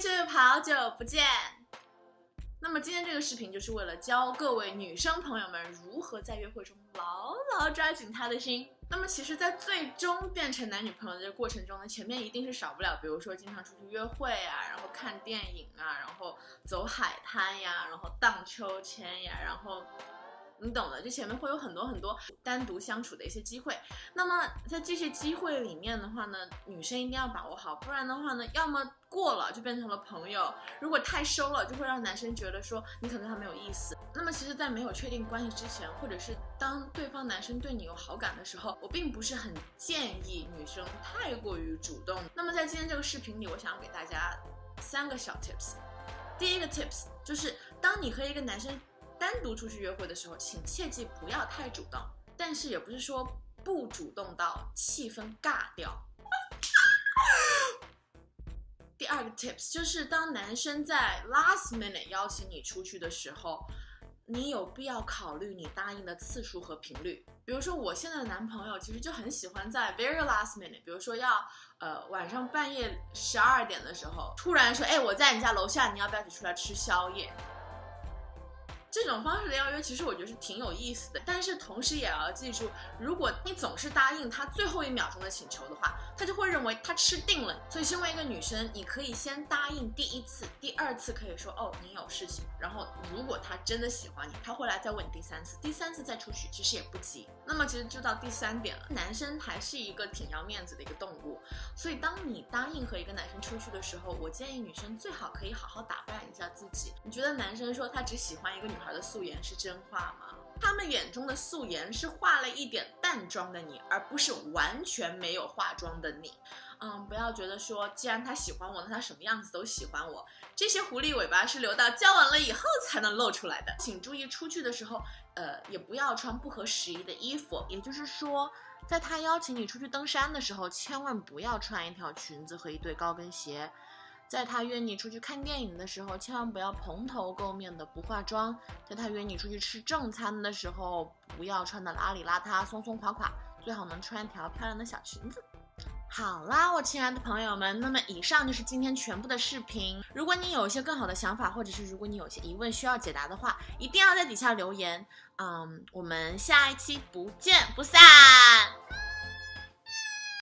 YouTube， 好久不见。那么今天这个视频就是为了教各位女生朋友们如何在约会中牢牢抓紧她的心。那么其实在最终变成男女朋友的这个过程中呢，前面一定是少不了，比如说经常出去约会啊，然后看电影啊，然后走海滩呀，然后荡秋千呀，然后你懂的，就前面会有很多单独相处的一些机会。那么在这些机会里面的话呢，女生一定要把握好，不然的话呢，要么过了就变成了朋友，如果太收了，就会让男生觉得说你可能还没有意思。那么其实在没有确定关系之前，或者是当对方男生对你有好感的时候，我并不是很建议女生太过于主动。那么在今天这个视频里，我想要给大家3个小 tips。第一个 tips 就是当你和一个男生单独出去约会的时候，请切记不要太主动，但是也不是说不主动到气氛尬掉。第二个 tips 就是当男生在 last minute 邀请你出去的时候，你有必要考虑你答应的次数和频率。比如说我现在的男朋友其实就很喜欢在 very last minute， 比如说要晚上半夜12点的时候突然说，我在你家楼下，你要不要一起出来吃宵夜？这种方式的邀约其实我觉得是挺有意思的，但是同时也要记住，如果你总是答应他最后1秒钟的请求的话，他就会认为他吃定了。所以身为一个女生，你可以先答应第1次，第2次可以说你有事情，然后如果他真的喜欢你，他会来再问你第3次，第3次再出去其实也不急。那么其实就到第3点了，男生还是一个挺要面子的一个动物，所以当你答应和一个男生出去的时候，我建议女生最好可以好好打扮一下自己。你觉得男生说他只喜欢一个女孩的素颜是真话吗？他们眼中的素颜是化了一点淡妆的你，而不是完全没有化妆的你。不要觉得说既然他喜欢我，那他什么样子都喜欢我，这些狐狸尾巴是留到交往了以后才能露出来的。请注意出去的时候也不要穿不合时宜的衣服，也就是说在他邀请你出去登山的时候，千万不要穿一条裙子和一对高跟鞋。在他约你出去看电影的时候，千万不要蓬头垢面的不化妆。在他约你出去吃正餐的时候，不要穿的邋里邋遢松松垮垮，最好能穿一条漂亮的小裙子。好啦，我亲爱的朋友们，那么以上就是今天全部的视频。如果你有一些更好的想法，或者是如果你有一些疑问需要解答的话，一定要在底下留言。我们下一期不见不散。